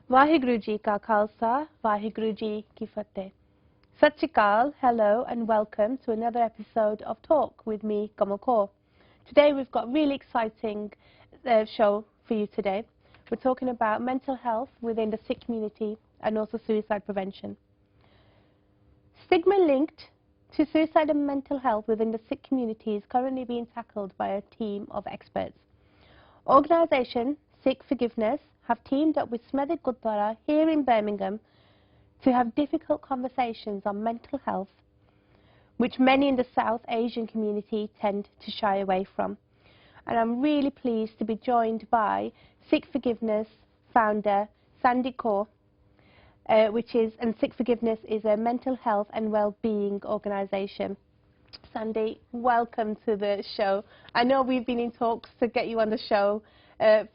Vaheguru Ji Ka Khalsa, Vaheguru Ji Ki Fateh. Sat Shri Akal, hello and welcome to another episode of Talk with me, Kamal. Today we've got a really exciting show for you today. We're talking about mental health within the Sikh community and also suicide prevention. Stigma linked to suicide and mental health within the Sikh community is currently being tackled by a team of experts. Organisation SikhForgiveness have teamed up with Smethwick Gurdwara here in Birmingham to have difficult conversations on mental health, which many in the South Asian community tend to shy away from. And I'm really pleased to be joined by SikhForgiveness founder Sandy Kaur, and SikhForgiveness is a mental health and well-being organisation. Sandy, welcome to the show. I know we've been in talks to get you on the show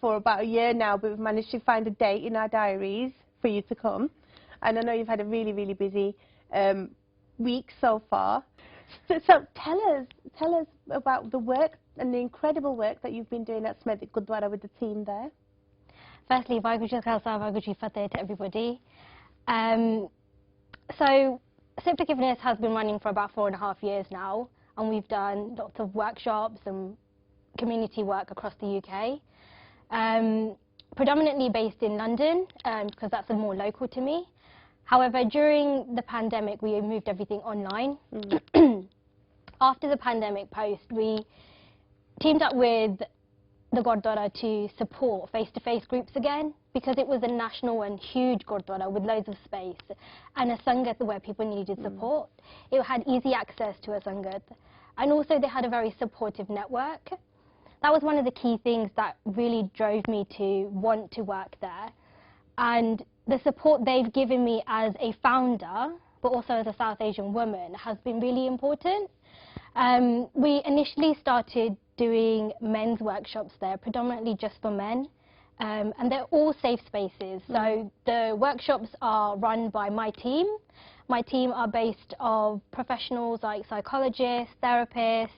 for about a year now, but we've managed to find a date in our diaries for you to come. And I know you've had a really, really busy week so far. So tell us about the work and the incredible work that you've been doing at Smethwick Gurdwara with the team there. Firstly, Vaheguru Ji Ka Khalsa, Vaheguru Ji Ki Fateh to everybody. So SikhForgiveness has been running for about 4.5 years now, and we've done lots of workshops and community work across the UK. Predominantly based in London, because that's more local to me. However, during the pandemic, we moved everything online. After the pandemic post, we teamed up with the Gurdwara to support face-to-face groups again, because it was a national and huge Gurdwara with loads of space, and a Sangat where people needed support. It had easy access to a Sangat, and also they had a very supportive network. That was one of the key things that really drove me to want to work there. And the support they've given me as a founder, but also as a South Asian woman, has been really important. We initially started doing men's workshops there, predominantly just for men. And they're all safe spaces. So the workshops are run by my team. My team are based of professionals like psychologists, therapists,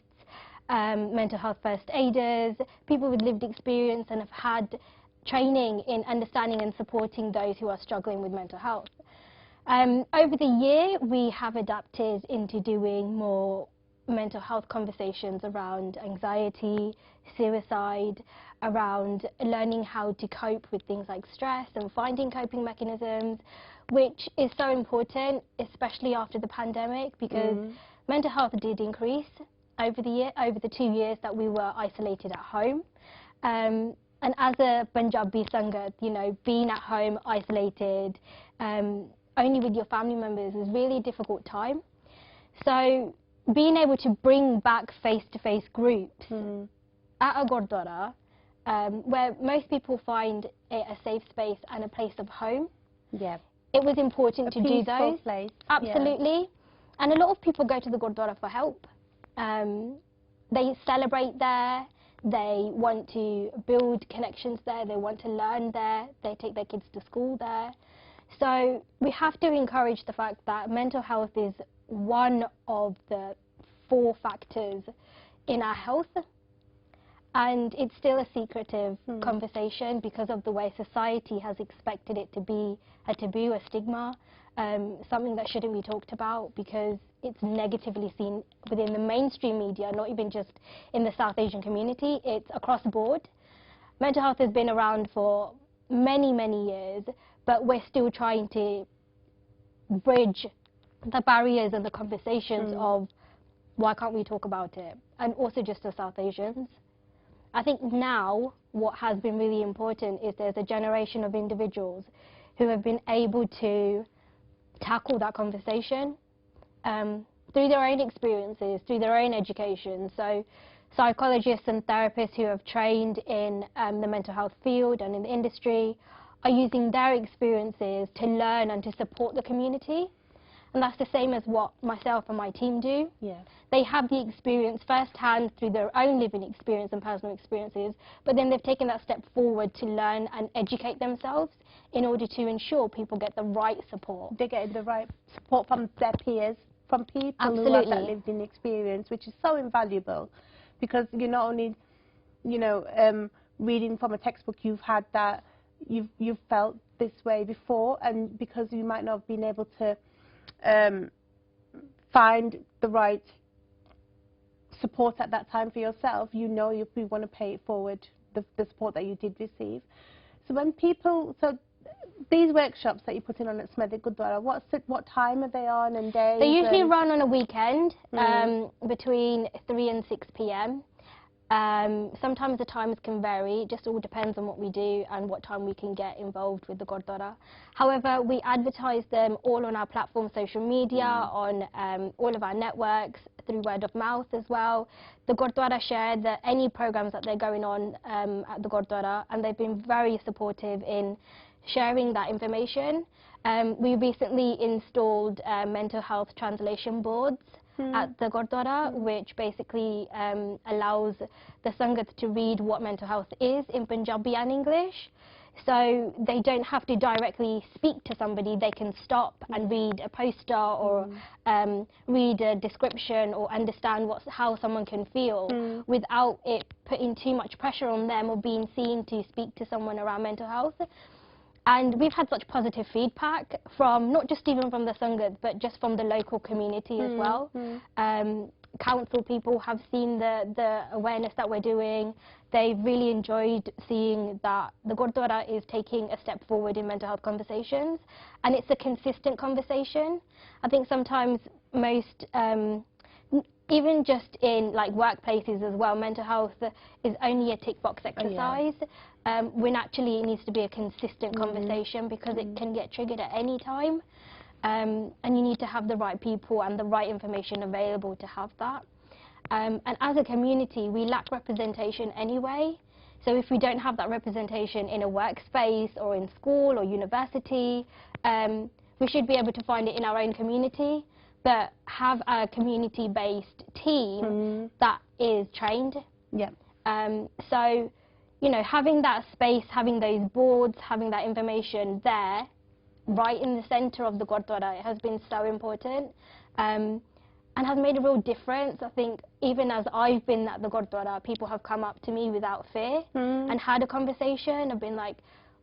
mental health first aiders, people with lived experience and have had training in understanding and supporting those who are struggling with mental health. Over the year, we have adapted into doing more mental health conversations around anxiety, suicide, around learning how to cope with things like stress and finding coping mechanisms, which is so important, especially after the pandemic, because mental health did increase over the 2 years that we were isolated at home. And as a Punjabi Sangat, you know, being at home isolated, only with your family members is really a difficult time. So being able to bring back face-to-face groups at a Gurdwara, where most people find it a safe space and a place of home. Yeah. It was important to do those. Place. Absolutely. Yeah. And a lot of people go to the Gurdwara for help. They celebrate there, they want to build connections there, they want to learn there, they take their kids to school there. So we have to encourage the fact that mental health is one of the 4 factors in our health, and it's still a secretive conversation because of the way society has expected it to be a taboo, a stigma, something that shouldn't be talked about because it's negatively seen within the mainstream media, not even just in the South Asian community, it's across the board. Mental health has been around for many, many years, but we're still trying to bridge the barriers and the conversations of why can't we talk about it, and also just as South Asians. I think now what has been really important is there's a generation of individuals who have been able to tackle that conversation through their own experiences, through their own education. So psychologists and therapists who have trained in the mental health field and in the industry are using their experiences to learn and to support the community. And that's the same as what myself and my team do. Yeah. They have the experience firsthand through their own living experience and personal experiences, but then they've taken that step forward to learn and educate themselves in order to ensure people get the right support. They get the right support from their peers, from people who have that lived in experience, which is so invaluable, because you're not only, you know, reading from a textbook, you've had that you've felt this way before, and because you might not have been able to find the right support at that time for yourself, you know you want to pay it forward, the support that you did receive. So when people, so these workshops that you put in on at Smethwick Gurdwara, what time are they on and days? They usually run on a weekend, between 3 and 6 p.m. Sometimes the times can vary, it just all depends on what we do and what time we can get involved with the Gurdwara. However, we advertise them all on our platform, social media, on all of our networks, through word of mouth as well. The Gurdwara share any programs that they're going on at the Gurdwara, and they've been very supportive in sharing that information. We recently installed mental health translation boards at the Gurdwara, which basically allows the Sangat to read what mental health is in Punjabi and English. So they don't have to directly speak to somebody, they can stop and read a poster or read a description or understand how someone can feel without it putting too much pressure on them or being seen to speak to someone around mental health. And we've had such positive feedback from, not just even from the Sangat, but just from the local community as well. Council people have seen the awareness that we're doing. They've really enjoyed seeing that the Gurdwara is taking a step forward in mental health conversations, and it's a consistent conversation. I think sometimes most, even just in like workplaces as well, mental health is only a tick box exercise. When actually it needs to be a consistent conversation, because it can get triggered at any time. And you need to have the right people and the right information available to have that. And as a community, we lack representation anyway. So if we don't have that representation in a workspace or in school or university, we should be able to find it in our own community, but have a community-based team that is trained. So, you know, having that space, having those boards, having that information there, right in the centre of the Gurdwara, has been so important and has made a real difference. I think even as I've been at the Gurdwara, people have come up to me without fear and had a conversation. I've been like,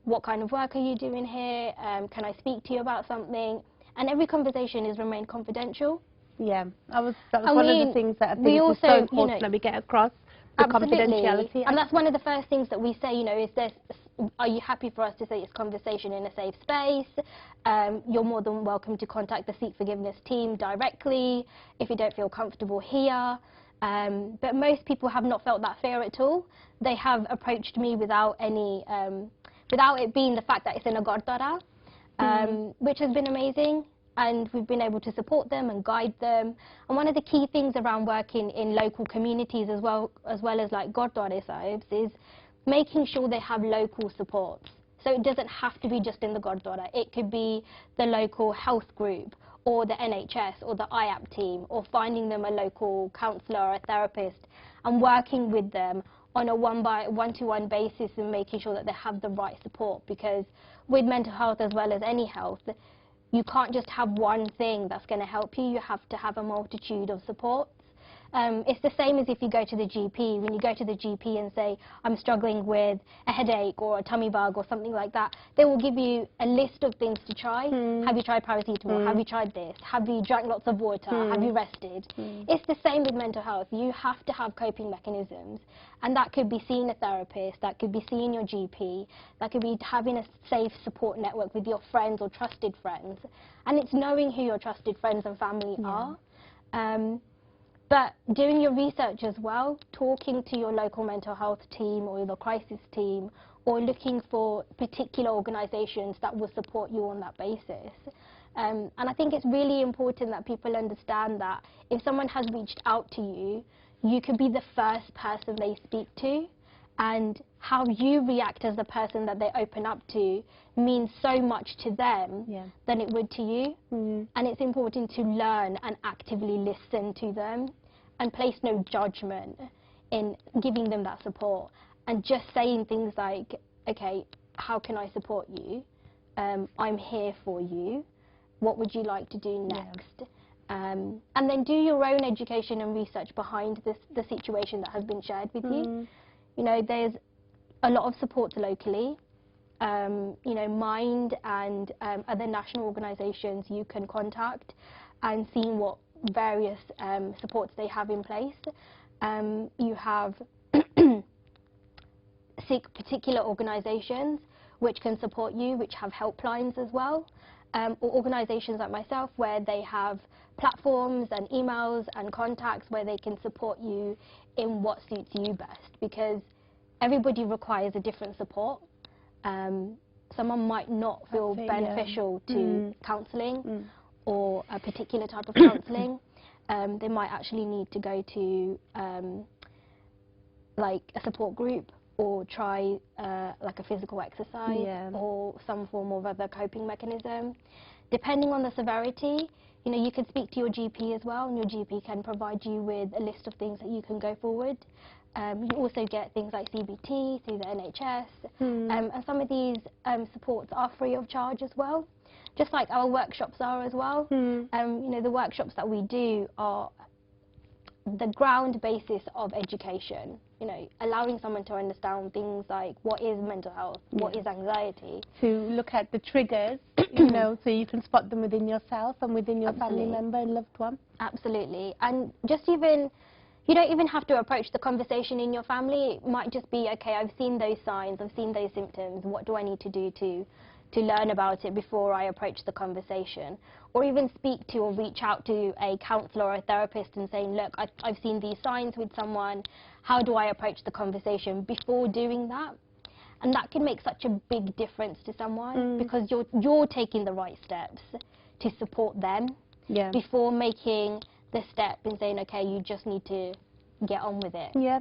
what kind of work are you doing here? Can I speak to you about something? And every conversation has remained confidential. That was one of the things that I think is so important that we get across, the confidentiality. And that's one of the first things that we say, you know, is this, are you happy for us to say it's conversation in a safe space? You're more than welcome to contact the Sikh Forgiveness team directly if you don't feel comfortable here. But most people have not felt that fear at all. They have approached me without any, without it being the fact that it's in a Gurdwara, which has been amazing. And we've been able to support them and guide them. And one of the key things around working in local communities as well as like Gurdwara sahibs is making sure they have local supports. So it doesn't have to be just in the Gurdwara. It could be the local health group or the NHS or the IAP team, or finding them a local counsellor or a therapist and working with them on a one-to-one basis and making sure that they have the right support. Because with mental health as well as any health, you can't just have one thing that's going to help you. You have to have a multitude of supports. It's the same as if you go to the GP. When you go to the GP and say, I'm struggling with a headache or a tummy bug or something like that, they will give you a list of things to try. Have you tried paracetamol? Have you tried this? Have you drank lots of water? Have you rested? It's the same with mental health. You have to have coping mechanisms. And that could be seeing a therapist, that could be seeing your GP, that could be having a safe support network with your friends or trusted friends. And it's knowing who your trusted friends and family are. But doing your research as well, talking to your local mental health team or the crisis team, or looking for particular organisations that will support you on that basis. And I think it's really important that people understand that if someone has reached out to you, you could be the first person they speak to, and how you react as the person that they open up to means so much to them than it would to you. And it's important to learn and actively listen to them and place no judgment in giving them that support, and just saying things like, okay, how can I support you? I'm here for you. What would you like to do next? And then do your own education and research behind the situation that has been shared with you. You know, there's a lot of support locally. you know, Mind and other national organisations you can contact and seeing what various supports they have in place. You have Sikh particular organisations which can support you, which have helplines as well, or organisations like myself where they have platforms and emails and contacts where they can support you in what suits you best, because everybody requires a different support. Someone might not feel beneficial to counselling or a particular type of counselling. They might actually need to go to like a support group or try like a physical exercise or some form of other coping mechanism. Depending on the severity, you know, you can speak to your GP as well, and your GP can provide you with a list of things that you can go forward. You also get things like CBT through the NHS, and some of these supports are free of charge as well, just like our workshops are as well. You know, the workshops that we do are the ground basis of education, you know, allowing someone to understand things like what is mental health, what is anxiety. To look at the triggers, you know, so you can spot them within yourself and within your family member and loved one. Absolutely. And just even, you don't even have to approach the conversation in your family. It might just be, okay, I've seen those signs, I've seen those symptoms, what do I need to do to learn about it before I approach the conversation? Or even speak to or reach out to a counsellor or a therapist and saying, look, I've seen these signs with someone, how do I approach the conversation before doing that? And that can make such a big difference to someone, because you're taking the right steps to support them before making the step and saying, okay, you just need to get on with it. Yeah.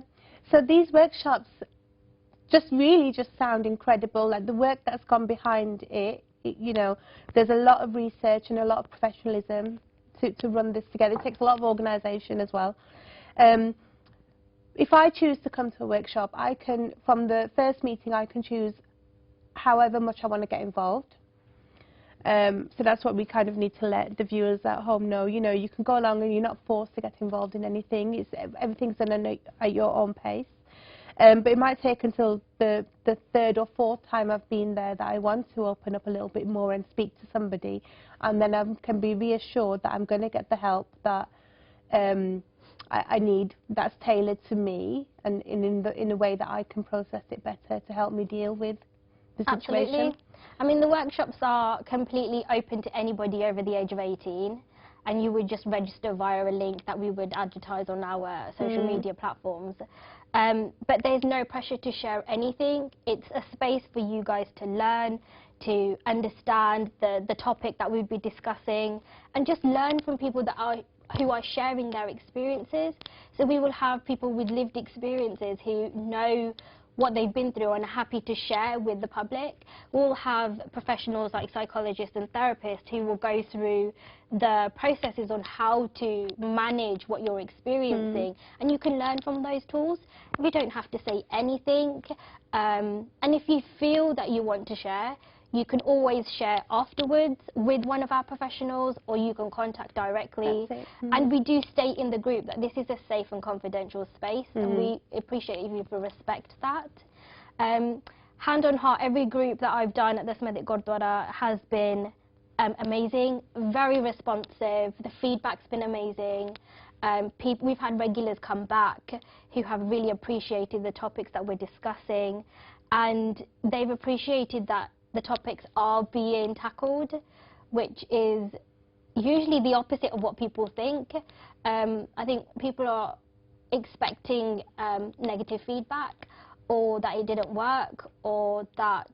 So these workshops really sound incredible, like the work that's gone behind it. You know, there's a lot of research and a lot of professionalism to run this together. It takes a lot of organisation as well. If I choose to come to a workshop, I can, from the first meeting, I can choose however much I want to get involved. So that's what we kind of need to let the viewers at home know. You know, you can go along and you're not forced to get involved in anything. Everything's done at your own pace. But it might take until the third or fourth time I've been there that I want to open up a little bit more and speak to somebody, and then I can be reassured that I'm going to get the help that I need, that's tailored to me, and in a way that I can process it better to help me deal with the situation. Absolutely. I mean, the workshops are completely open to anybody over the age of 18, and you would just register via a link that we would advertise on our social media platforms. But there's no pressure to share anything. It's a space for you guys to learn, to understand the topic that we'd be discussing, and just learn from people who are sharing their experiences. So we will have people with lived experiences who know what they've been through and are happy to share with the public. We'll have professionals like psychologists and therapists who will go through the processes on how to manage what you're experiencing, and you can learn from those tools. You don't have to say anything, and if you feel that you want to share, you can always share afterwards with one of our professionals, or you can contact directly. And we do state in the group that this is a safe and confidential space, and we appreciate if you respect that. Hand on heart, every group that I've done at the Smethwick Gurdwara has been amazing, very responsive. The feedback's been amazing. We've had regulars come back who have really appreciated the topics that we're discussing, and they've appreciated that the topics are being tackled, which is usually the opposite of what people think. I think people are expecting negative feedback, or that it didn't work, or that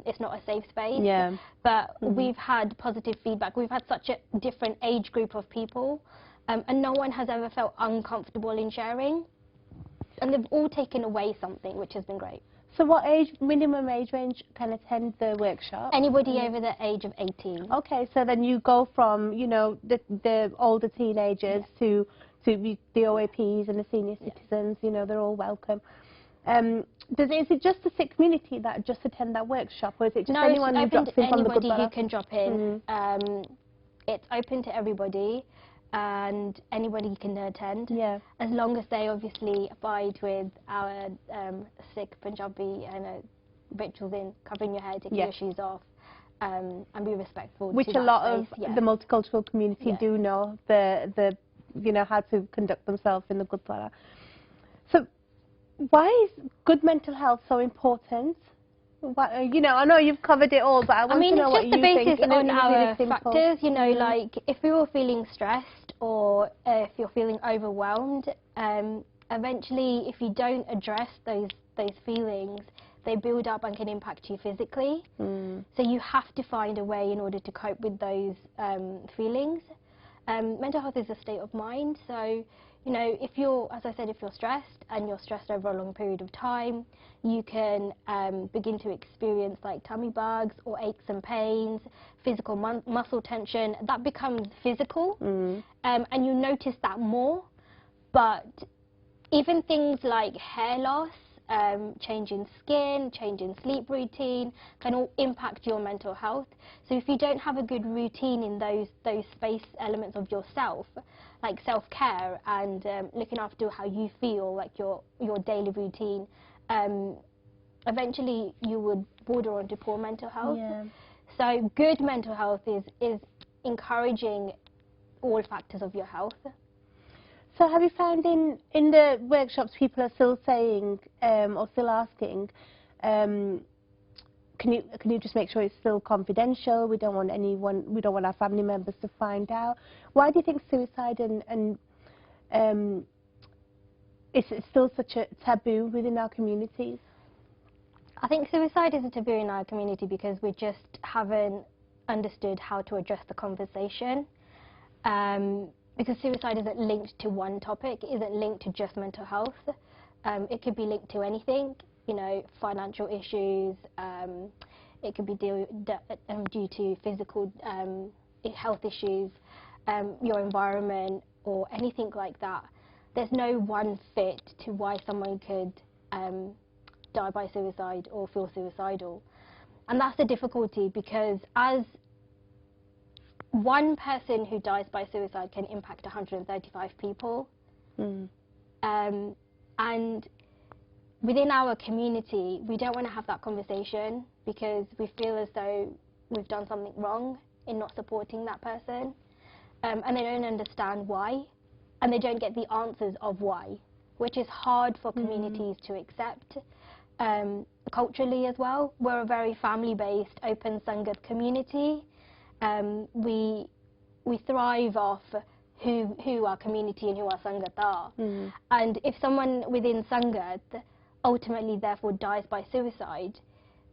it's not a safe space. But we've had positive feedback. We've had such a different age group of people, and no one has ever felt uncomfortable in sharing. And they've all taken away something, which has been great. So what minimum age range can attend the workshop? Anybody over the age of 18. Okay, so then you go from, you know, the older teenagers to the OAPs and the senior citizens, you know, they're all welcome. Is it just the Sikh community that just attend that workshop, or is it just anyone who drops in from the Gurdwara? Anybody who can drop in. It's open to everybody, and anybody can attend, as long as they obviously abide with our Sikh, Punjabi and rituals in covering your hair, taking Yeah. your shoes off, and be respectful. Which to a that lot space. of Yeah. the multicultural community Yeah. do know, the you know, how to conduct themselves in the Gurdwara. So why is good mental health so important? Why, you know, I know you've covered it all, but I want to know it's what just the you basis think in a on really our simple. factors, you know, like if we were feeling stressed or if you're feeling overwhelmed, eventually if you don't address those feelings, they build up and can impact you physically. So you have to find a way in order to cope with those feelings. Mental health is a state of mind, so you know, if you're, as I said, if you're stressed and you're stressed over a long period of time, you can begin to experience like tummy bugs or aches and pains, physical muscle tension. That becomes physical, and you notice that more. But even things like hair loss, change in skin, change in sleep routine can all impact your mental health. So if you don't have a good routine in those space elements of yourself, like self-care and looking after how you feel, like your daily routine, eventually you would border onto poor mental health. Yeah. So good mental health is encouraging all factors of your health. So have you found in the workshops people are still saying or still asking, can you just make sure it's still confidential? We don't want our family members to find out. Why do you think suicide and is it still such a taboo within our communities? I think suicide is a taboo in our community because we just haven't understood how to address the conversation. Because suicide isn't linked to one topic, it isn't linked to just mental health. It could be linked to anything, you know, financial issues, it could be due to physical health issues, your environment, or anything like that. There's no one fit to why someone could die by suicide or feel suicidal. And that's the difficulty, because as one person who dies by suicide can impact 135 people. And within our community, we don't want to have that conversation because we feel as though we've done something wrong in not supporting that person. And they don't understand why, and they don't get the answers of why, which is hard for communities to accept. Culturally as well, we're a very family-based, open Sangat community. We thrive off who our community and who our Sangat are. And if someone within Sangat ultimately therefore dies by suicide,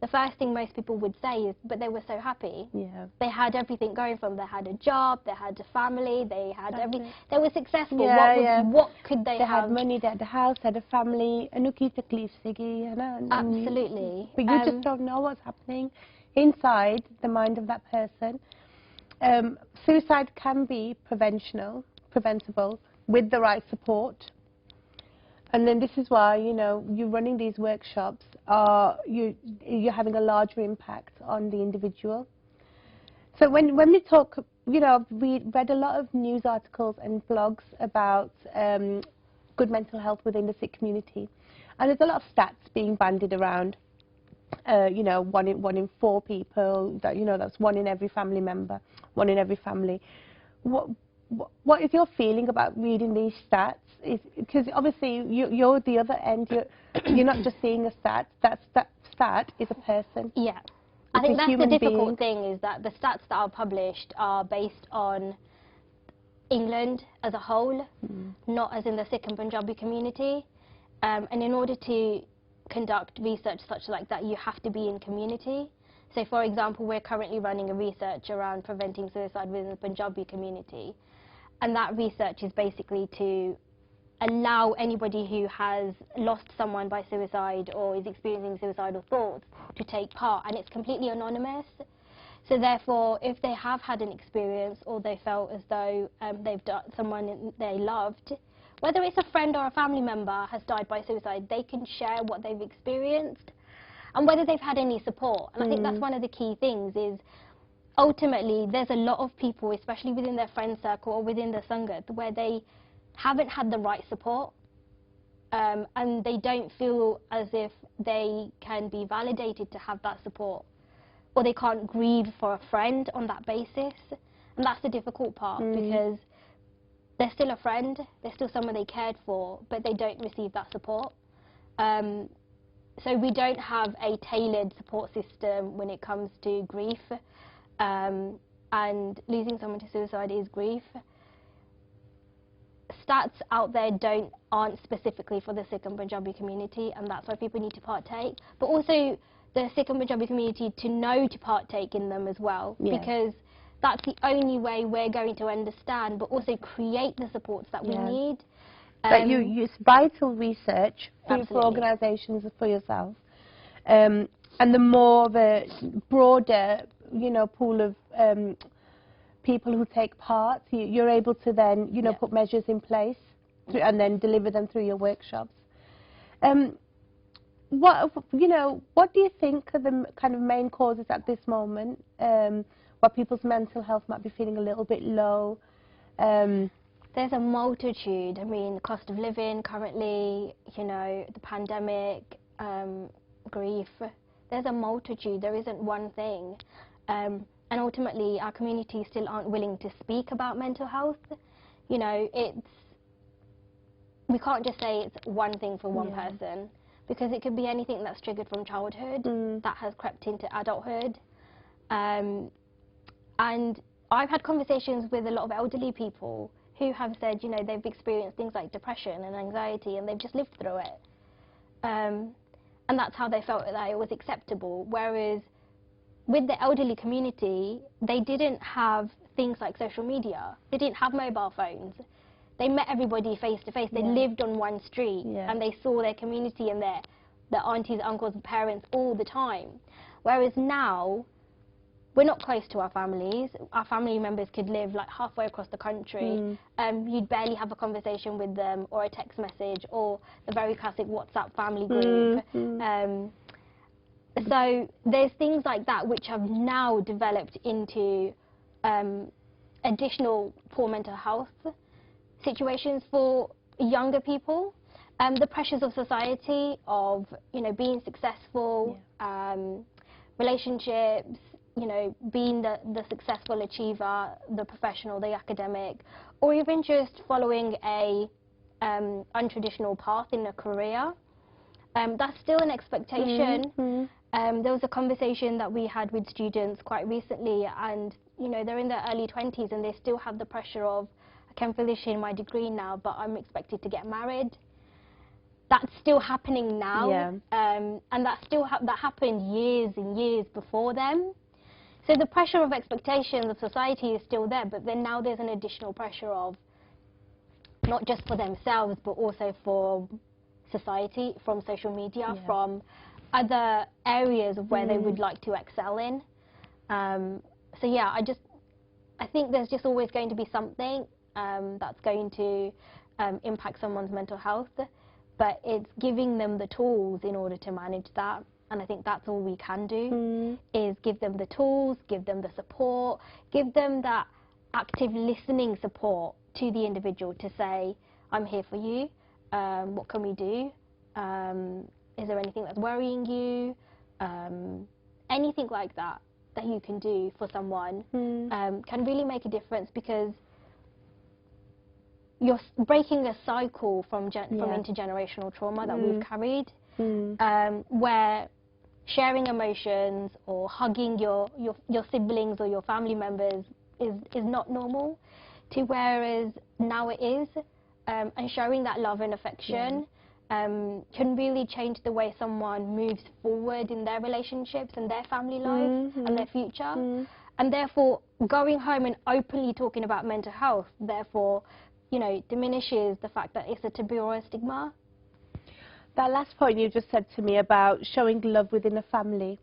the first thing most people would say is, but they were so happy. Yeah. They had everything going for them. They had a job, they had a family, they had everything. They were successful. What could they have? They had money, they had a house, they had a family. Absolutely. But you just don't know what's happening inside the mind of that person. Suicide can be preventable with the right support. And then this is why, you know, you running these workshops, you're having a larger impact on the individual. So when we talk, you know, we read a lot of news articles and blogs about good mental health within the Sikh community. And there's a lot of stats being bandied around. You know, one in 4 people, that, you know, that's 1 in every family member, 1 in every family. What is your feeling about reading these stats? Because obviously you're the other end. You're not just seeing a stat. That stat is a person. Yeah, I think that's the difficult thing, is that the stats that are published are based on England as a whole, not as in the Sikh and Punjabi community. And in order to conduct research such like that, you have to be in community. So for example, we're currently running a research around preventing suicide within the Punjabi community, and that research is basically to allow anybody who has lost someone by suicide or is experiencing suicidal thoughts to take part, and it's completely anonymous. So therefore, if they have had an experience or they felt as though they've done someone they loved, whether it's a friend or a family member has died by suicide, they can share what they've experienced and whether they've had any support. And I think that's one of the key things, is ultimately there's a lot of people, especially within their friend circle or within the Sangat, where they haven't had the right support, and they don't feel as if they can be validated to have that support, or they can't grieve for a friend on that basis. And that's the difficult part, because they're still a friend, they're still someone they cared for, but they don't receive that support. So we don't have a tailored support system when it comes to grief, and losing someone to suicide is grief. Stats out there aren't specifically for the Sikh and Punjabi community, and that's why people need to partake. But also the Sikh and Punjabi community to know to partake in them as well, because that's the only way we're going to understand, but also create the supports that we need. But you use vital research for organisations, for yourself, and the more the broader, pool of people who take part, you're able to then, put measures in place and then deliver them through your workshops. What do you think are the kind of main causes at this moment, where people's mental health might be feeling a little bit low? There's a multitude. I mean, cost of living currently, the pandemic, grief. There's a multitude. There isn't one thing. And ultimately, our community still aren't willing to speak about mental health. We can't just say it's one thing for one person, because it could be anything that's triggered from childhood that has crept into adulthood. And I've had conversations with a lot of elderly people who have said, they've experienced things like depression and anxiety, and they've just lived through it. And that's how they felt that it was acceptable. Whereas with the elderly community, they didn't have things like social media. They didn't have mobile phones. They met everybody face to face. They lived on one street, and they saw their community and their aunties, uncles, and parents all the time. Whereas now, we're not close to our families. Our family members could live like halfway across the country. You'd barely have a conversation with them, or a text message, or the very classic WhatsApp family group. So there's things like that which have now developed into additional poor mental health situations for younger people. The pressures of society, of being successful, relationships, being the successful achiever, the professional, the academic, or even just following a untraditional path in a career. That's still an expectation. There was a conversation that we had with students quite recently, and they're in their early 20s and they still have the pressure of, I can finish in my degree now, but I'm expected to get married. That's still happening now, and that happened years and years before them. So the pressure of expectations of society is still there, but then now there's an additional pressure of, not just for themselves, but also for society, from social media, from other areas of where they would like to excel in. So yeah, I think there's just always going to be something that's going to impact someone's mental health, but it's giving them the tools in order to manage that. And I think that's all we can do, is give them the tools, give them the support, give them that active listening support to the individual to say, I'm here for you, what can we do? Is there anything that's worrying you? Anything like that you can do for someone can really make a difference, because you're breaking a cycle from intergenerational trauma that we've carried, where sharing emotions or hugging your siblings or your family members is not normal, to whereas now it is, and showing that love and affection can really change the way someone moves forward in their relationships and their family lives and their future. And therefore, going home and openly talking about mental health, therefore, diminishes the fact that it's a taboo or a stigma. That last point you just said to me about showing love within a family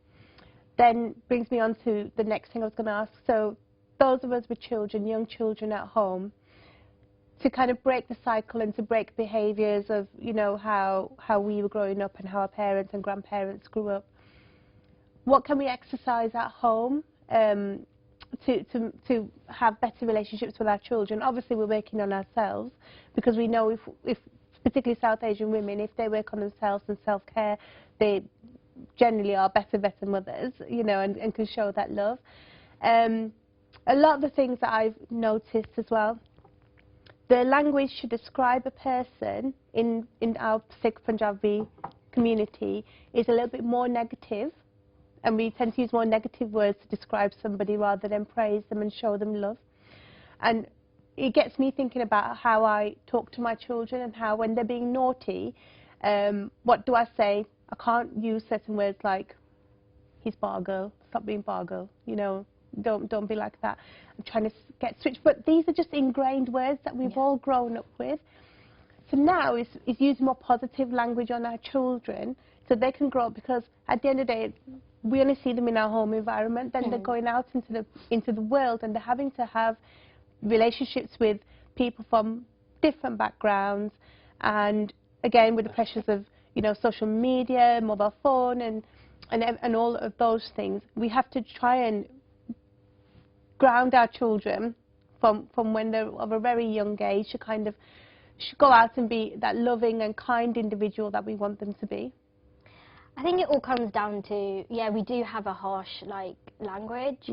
then brings me on to the next thing I was going to ask. So those of us with children, young children at home, to kind of break the cycle and to break behaviours of, how we were growing up and how our parents and grandparents grew up, what can we exercise at home to have better relationships with our children? Obviously we're working on ourselves, because we know if particularly South Asian women, if they work on themselves and self-care, they generally are better mothers, you know, and can show that love. A lot of the things that I've noticed as well, the language to describe a person in our Sikh Punjabi community is a little bit more negative, and we tend to use more negative words to describe somebody rather than praise them and show them love. And it gets me thinking about how I talk to my children and how when they're being naughty, what do I say? I can't use certain words like, he's bargo, stop being bargo, you know, don't be like that. I'm trying to get switched, but these are just ingrained words that we've all grown up with. So now is using more positive language on our children so they can grow up, because at the end of the day, we only see them in our home environment, then they're going out into the world and they're having to have relationships with people from different backgrounds, and again with the pressures of, you know, social media, mobile phone and all of those things. We have to try and ground our children from when they're of a very young age to kind of go out and be that loving and kind individual that we want them to be. I think it all comes down to, yeah, we do have a harsh language,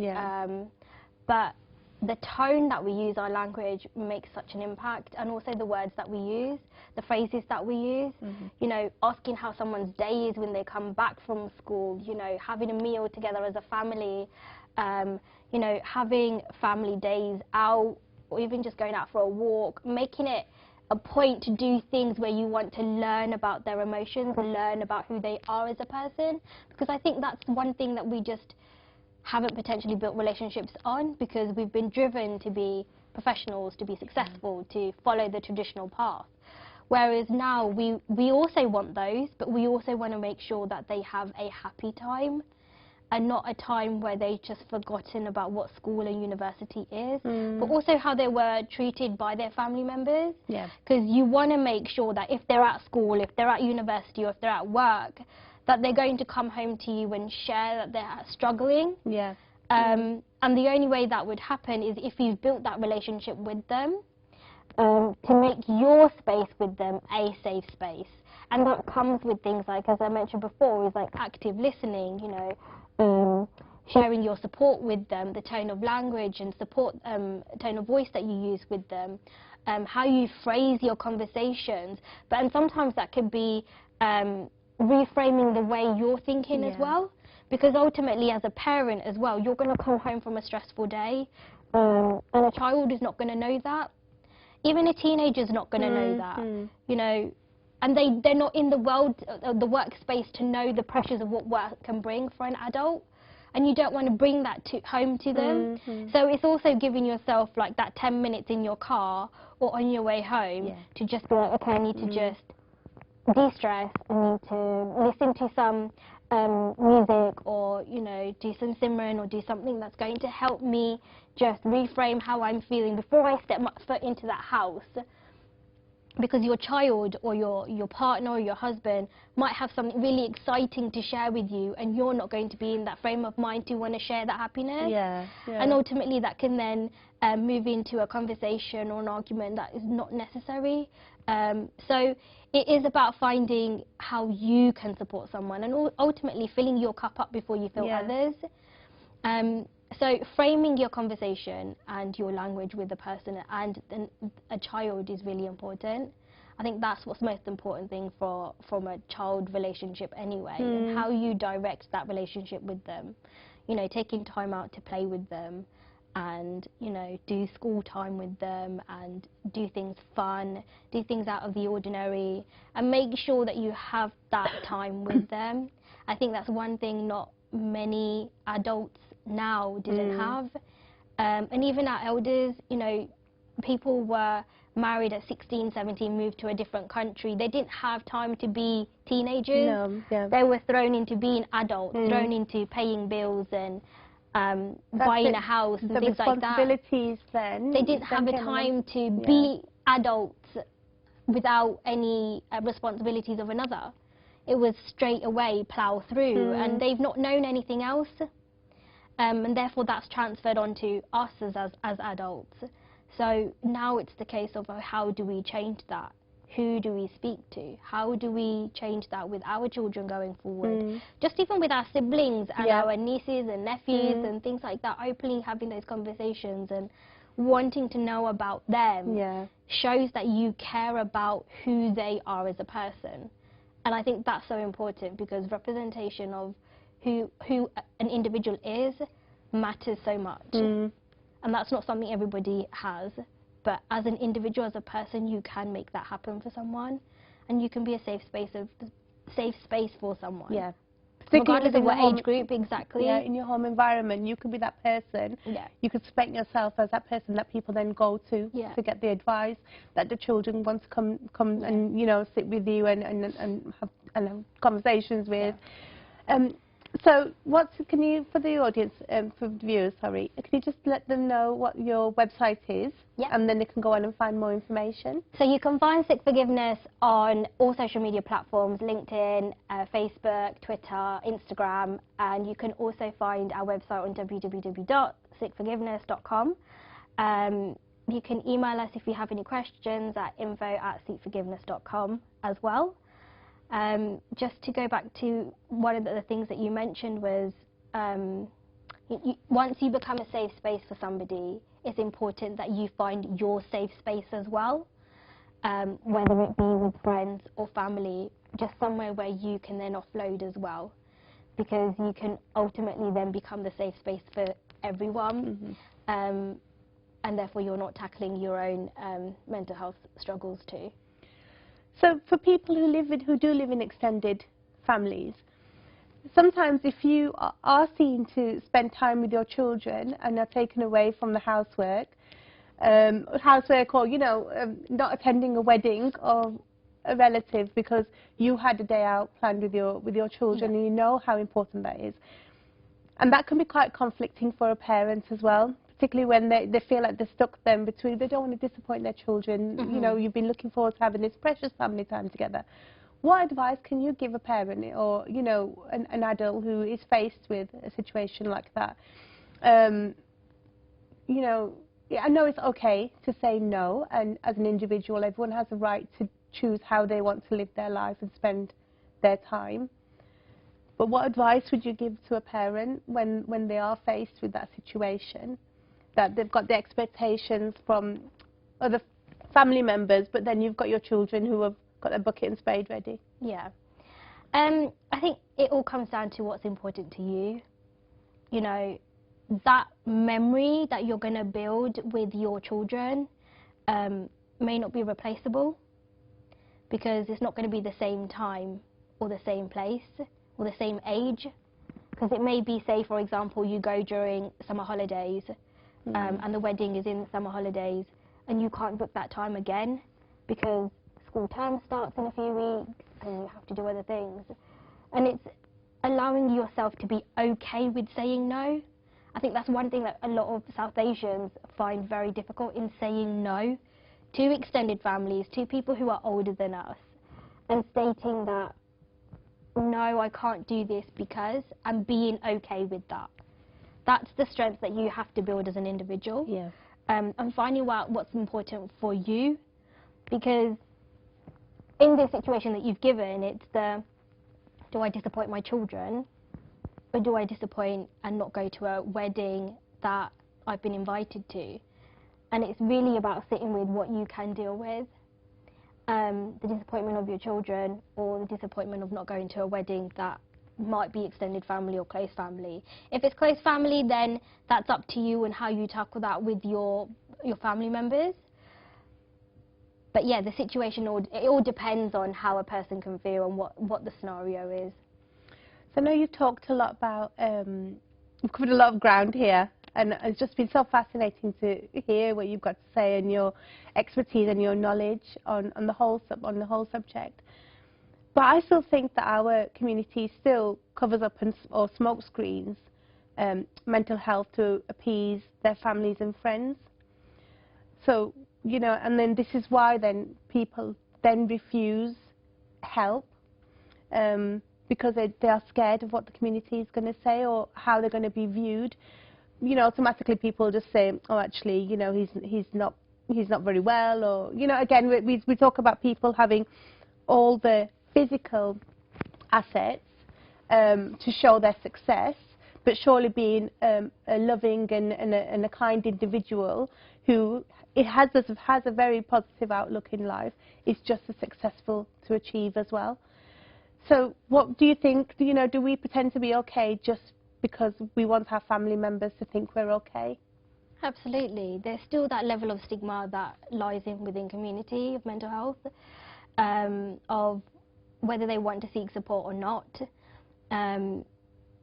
but the tone that we use our language makes such an impact, and also the words that we use, the phrases that we use, you know, asking how someone's day is when they come back from school, you know, having a meal together as a family, you know, having family days out, or even just going out for a walk, making it a point to do things where you want to learn about their emotions and learn about who they are as a person, because I think that's one thing that we just haven't potentially built relationships on, because we've been driven to be professionals, to be successful, to follow the traditional path. Whereas now we also want those, but we also want to make sure that they have a happy time and not a time where they've just forgotten about what school and university is, but also how they were treated by their family members. Because you want to make sure that if they're at school, if they're at university, or if they're at work, that they're going to come home to you and share that they're struggling. And the only way that would happen is if you've built that relationship with them, to make your space with them a safe space. And that comes with things like, as I mentioned before, is like active listening, you know, sharing your support with them, the tone of language and support, tone of voice that you use with them, how you phrase your conversations. And sometimes that could be reframing the way you're thinking as well, because ultimately as a parent as well, you're going to come home from a stressful day, and a child is not going to know that. Even a teenager's not going to know that, you know, and they're not in the world, the workspace to know the pressures of what work can bring for an adult, and you don't want to bring that home to them. So it's also giving yourself like that 10 minutes in your car or on your way home to just be like, okay, I need to just de-stress, I need to listen to some music, or, you know, do some Simran or do something that's going to help me just reframe how I'm feeling before I step my foot into that house. Because your child or your partner or your husband might have something really exciting to share with you, and you're not going to be in that frame of mind to want to share that happiness. And ultimately that can then move into a conversation or an argument that is not necessary. So it is about finding how you can support someone, and ultimately filling your cup up before you fill others. So framing your conversation and your language with the person and a child is really important. I think that's what's most important thing from a child relationship anyway, and how you direct that relationship with them. You know, taking time out to play with them, and, you know, do school time with them, and do things fun, do things out of the ordinary, and make sure that you have that time with them. I think that's one thing not many adults now didn't have. And even our elders, you know, people were married at 16, 17, moved to a different country. They didn't have time to be teenagers. They were thrown into being adults, thrown into paying bills and buying a house and things like that. Responsibilities then. They didn't have a time to be adults without any responsibilities of another. It was straight away plough through, and they've not known anything else. And therefore that's transferred onto us as adults. So now it's the case of how do we change that? who do we speak to? How do we change that with our children going forward? Just even with our siblings and our nieces and nephews and things like that, openly having those conversations and wanting to know about them shows that you care about who they are as a person. And I think that's so important, because representation of who an individual is matters so much. And that's not something everybody has. But as an individual, as a person, you can make that happen for someone, and you can be a safe space for someone. Yeah. Regardless of what age group, exactly. Yeah, in your home environment, you can be that person. Yeah. You could spec yourself as that person that people then go to get the advice that the children want to come and, you know, sit with you and have conversations with. So can you, for the audience, for the viewers, sorry, can you just let them know what your website is? Yeah. And then they can go on and find more information. So you can find Sikh Forgiveness on all social media platforms, LinkedIn, Facebook, Twitter, Instagram, and you can also find our website on www.sikhforgiveness.com. You can email us if you have any questions at info@sikhforgiveness.com as well. Just to go back to one of the things that you mentioned was, once you become a safe space for somebody, it's important that you find your safe space as well, whether it be with friends or family, just somewhere where you can then offload as well, because you can ultimately then become the safe space for everyone, and therefore you're not tackling your own mental health struggles too. So for people who do live in extended families, sometimes if you are seen to spend time with your children and are taken away from the housework, or, you know, not attending a wedding of a relative because you had a day out planned with your children, and you know how important that is. And that can be quite conflicting for a parent as well, particularly when they feel like they're stuck then between, they don't want to disappoint their children. You know, you've been looking forward to having this precious family time together. What advice can you give a parent or, you know, an adult who is faced with a situation like that? You know, I know it's okay to say no, and as an individual, everyone has a right to choose how they want to live their life and spend their time. But what advice would you give to a parent when they are faced with that situation, that they've got the expectations from other family members, but then you've got your children who have got their bucket and spade ready? Yeah. I think it all comes down to what's important to you. You know, that memory that you're going to build with your children may not be replaceable, because it's not going to be the same time or the same place or the same age. Because it may be, say, for example, you go during summer holidays and the wedding is in the summer holidays, and you can't book that time again because school term starts in a few weeks and you have to do other things. And it's allowing yourself to be okay with saying no. I think that's one thing that a lot of South Asians find very difficult, in saying no to extended families, to people who are older than us, and stating that, no, I can't do this because, and being okay with that. That's the strength that you have to build as an individual. Yeah. And finding out what's important for you, because in this situation that you've given, it's the, do I disappoint my children, or do I disappoint and not go to a wedding that I've been invited to? And it's really about sitting with what you can deal with. The disappointment of your children, or the disappointment of not going to a wedding that might be extended family or close family. If it's close family, then that's up to you and how you tackle that with your family members. But yeah, the situation, it all depends on how a person can feel and what the scenario is. So I know you've talked a lot about, you've covered a lot of ground here, and it's just been so fascinating to hear what you've got to say and your expertise and your knowledge on the whole subject. But I still think that our community still covers up or smoke screens mental health to appease their families and friends. So, you know, and then this is why then people then refuse help, because they are scared of what the community is going to say or how they're going to be viewed. You know, automatically people just say, oh, actually, you know, he's not he's not very well, or, you know, again, we talk about people having all the physical assets to show their success, but surely being a loving and a kind individual who has a very positive outlook in life is just as successful to achieve as well. So what do you think, you know, do we pretend to be okay just because we want our family members to think we're okay? Absolutely. There's still that level of stigma that lies within community of mental health, of whether they want to seek support or not.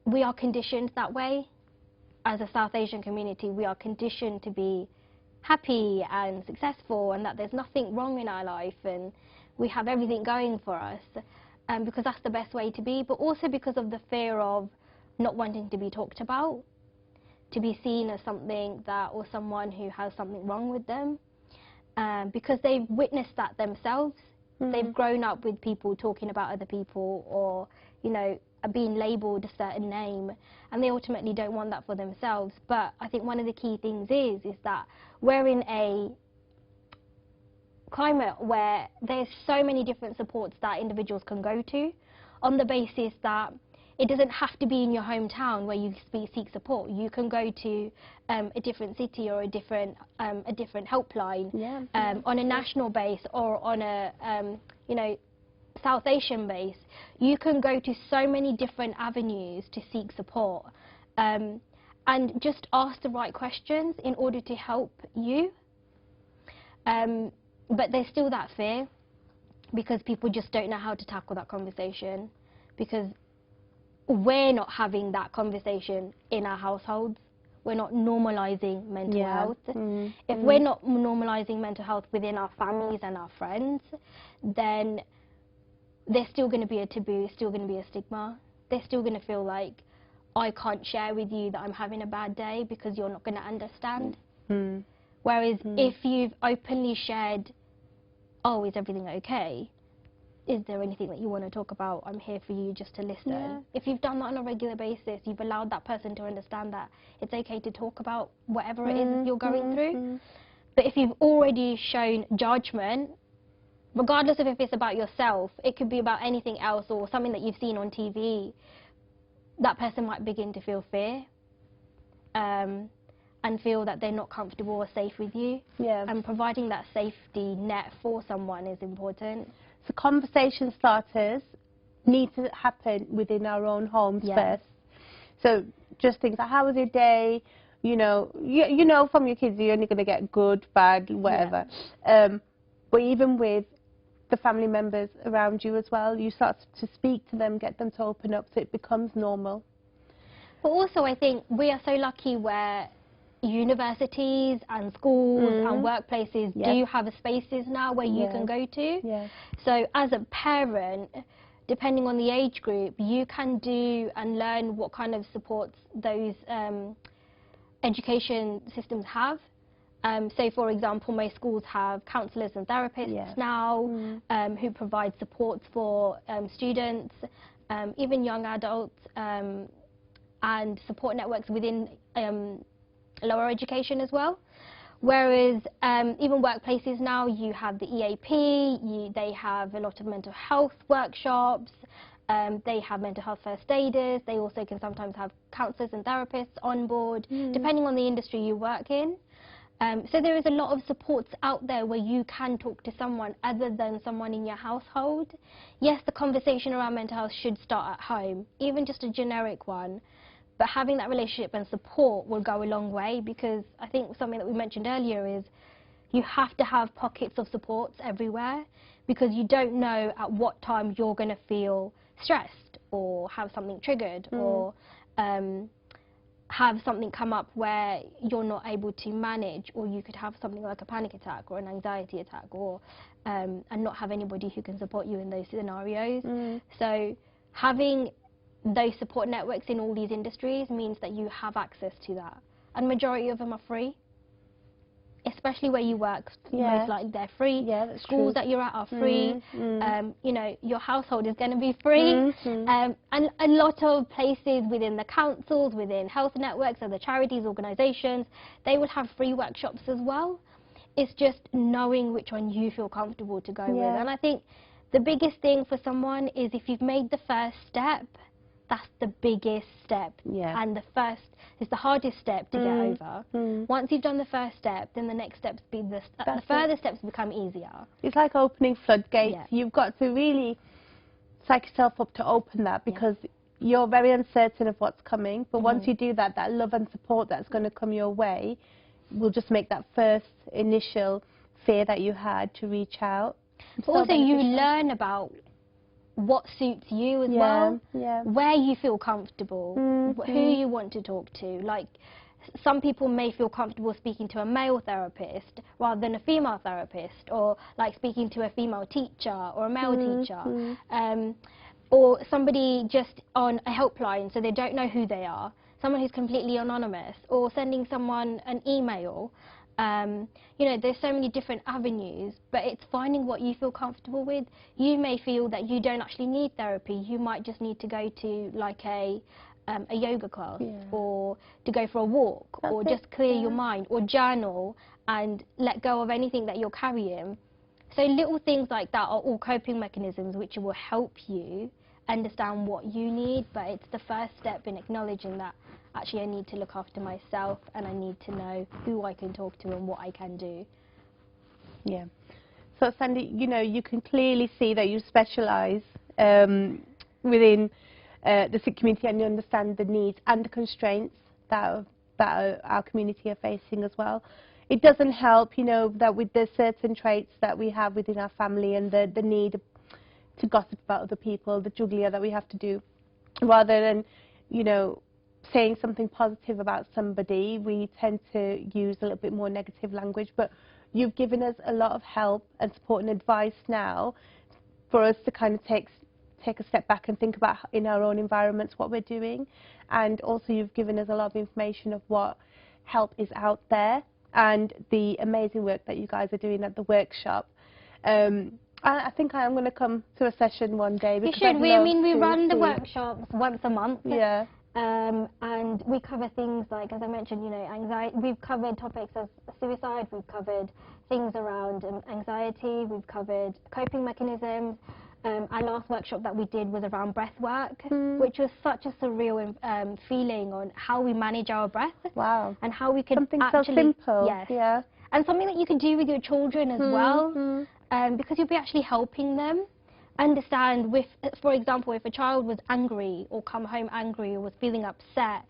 We are conditioned that way. As a South Asian community, we are conditioned to be happy and successful, and that there's nothing wrong in our life, and we have everything going for us, because that's the best way to be, but also because of the fear of not wanting to be talked about, to be seen as something that, or someone who has something wrong with them, because they've witnessed that themselves. They've grown up with people talking about other people, or, you know, being labelled a certain name, and they ultimately don't want that for themselves. But I think one of the key things is that we're in a climate where there's so many different supports that individuals can go to, on the basis that it doesn't have to be in your hometown where you seek support. You can go to a different city or a different helpline, on a national base, or on a you know, South Asian base. You can go to so many different avenues to seek support, and just ask the right questions in order to help you. But there's still that fear, because people just don't know how to tackle that conversation, because we're not having that conversation in our households. We're not normalising mental health. If we're not normalising mental health within our families and our friends, then there's still going to be a taboo, there's still going to be a stigma. They're still going to feel like, I can't share with you that I'm having a bad day because you're not going to understand. Whereas if you've openly shared, oh, is everything okay? Is there anything that you want to talk about? I'm here for you just to listen. If you've done that on a regular basis, you've allowed that person to understand that it's okay to talk about whatever it is you're going through. But if you've already shown judgment, regardless of if it's about yourself, it could be about anything else or something that you've seen on TV, that person might begin to feel fear, and feel that they're not comfortable or safe with you. And providing that safety net for someone is important. So conversation starters need to happen within our own homes first. So just things like, how was your day? You know, you know from your kids you're only going to get good, bad, whatever. But even with the family members around you as well, you start to speak to them, get them to open up, so it becomes normal. But also I think we are so lucky where universities and schools and workplaces do have spaces now where you can go to. So as a parent, depending on the age group, you can do and learn what kind of supports those education systems have. So for example, most schools have counsellors and therapists now who provide supports for students, even young adults, and support networks within lower education as well. Whereas even workplaces now, you have the EAP, they have a lot of mental health workshops, they have mental health first aiders, they also can sometimes have counsellors and therapists on board, depending on the industry you work in. So there is a lot of supports out there where you can talk to someone other than someone in your household. Yes, the conversation around mental health should start at home, even just a generic one. But having that relationship and support will go a long way, because I think something that we mentioned earlier is you have to have pockets of supports everywhere, because you don't know at what time you're going to feel stressed or have something triggered or have something come up where you're not able to manage, or you could have something like a panic attack or an anxiety attack, or and not have anybody who can support you in those scenarios. So having those support networks in all these industries means that you have access to that, and majority of them are free, especially where you work. Most likely they're free. Schools that you're at are free. You know, your household is going to be free, and a lot of places within the councils, within health networks and the charities, organisations, they will have free workshops as well. it's just knowing which one you feel comfortable to go with. And I think the biggest thing for someone is if you've made the first step, that's the biggest step. And it's the hardest step to get over. Once you've done the first step, then the next steps the further steps become easier. It's like opening floodgates. You've got to really psych yourself up to open that, because you're very uncertain of what's coming. But once you do that, that love and support that's going to come your way will just make that first initial fear that you had to reach out. But also you learn about what suits you as well, where you feel comfortable, who you want to talk to. Like, some people may feel comfortable speaking to a male therapist rather than a female therapist, or like speaking to a female teacher or a male teacher, or somebody just on a helpline so they don't know who they are, someone who's completely anonymous, or sending someone an email. You know, there's so many different avenues, but it's finding what you feel comfortable with. You may feel that you don't actually need therapy. You might just need to go to like a yoga class, or to go for a walk, or just clear your mind, or journal and let go of anything that you're carrying. So little things like that are all coping mechanisms which will help you understand what you need, but it's the first step in acknowledging that actually I need to look after myself, and I need to know who I can talk to and what I can do. So Sandy, you know, you can clearly see that you specialise within the Sikh community, and you understand the needs and the constraints that our community are facing as well. It doesn't help, you know, that with the certain traits that we have within our family, and the need to gossip about other people, the juggler that we have to do, rather than, you know, saying something positive about somebody, we tend to use a little bit more negative language. But you've given us a lot of help and support and advice now for us to kind of take a step back and think about in our own environments what we're doing. And also you've given us a lot of information of what help is out there, and the amazing work that you guys are doing at the workshop. I think I am going to come to a session one day. You should. I mean, we run the workshops once a month. And we cover things like, as I mentioned, you know, anxiety. We've covered topics of suicide. We've covered things around anxiety. We've covered coping mechanisms. Our last workshop that we did was around breath work, which was such a surreal feeling on how we manage our breath. And how we can something actually, so simple. And something that you can do with your children as well, because you'll be actually helping them understand. With, for example, if a child was angry or come home angry or was feeling upset,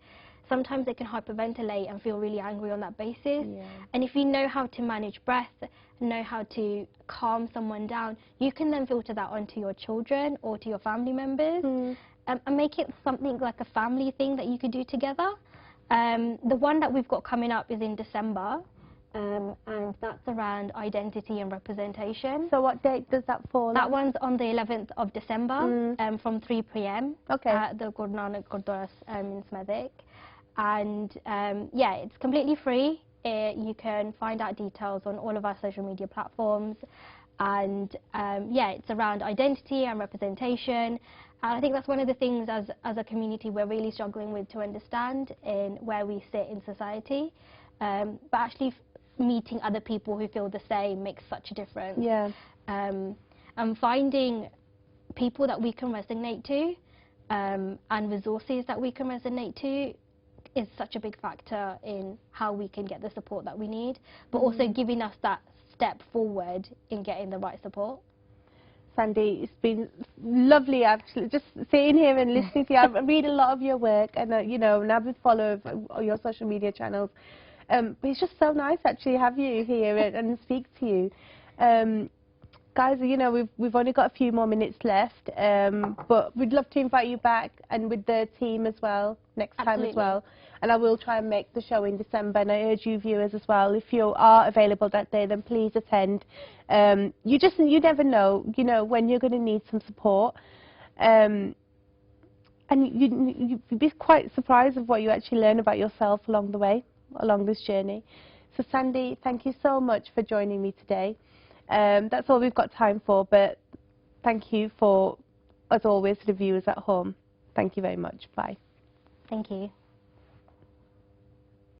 sometimes they can hyperventilate and feel really angry on that basis. And if you know how to manage breath, know how to calm someone down, you can then filter that onto your children or to your family members, and make it something like a family thing that you could do together. The one that we've got coming up is in December, and that's around identity and representation. So what date does that fall on? That one's on the 11th of December, from 3 p.m. at the Guru Nanak Gurdwara in Smethwick. And yeah, it's completely free. You can find out details on all of our social media platforms. And yeah, it's around identity and representation. And I think that's one of the things as a community we're really struggling with to understand in where we sit in society. But actually meeting other people who feel the same makes such a difference. And finding people that we can resonate to, and resources that we can resonate to, is such a big factor in how we can get the support that we need, but also giving us that step forward in getting the right support. Sandy, it's been lovely actually just sitting here and listening to you. I read a lot of your work, and you know, and I've been following your social media channels. But it's just so nice actually to have you here and speak to you. Guys, you know, we've only got a few more minutes left, but we'd love to invite you back, and with the team as well, next time as well. And I will try and make the show in December, and I urge you viewers as well, if you are available that day, then please attend. You never know, you know, when you're going to need some support. And you'd be quite surprised of what you actually learn about yourself along the way, along this journey. So Sandy, thank you so much for joining me today. That's all we've got time for, but thank you for, as always, to the viewers at home. Thank you very much. Bye. Thank you.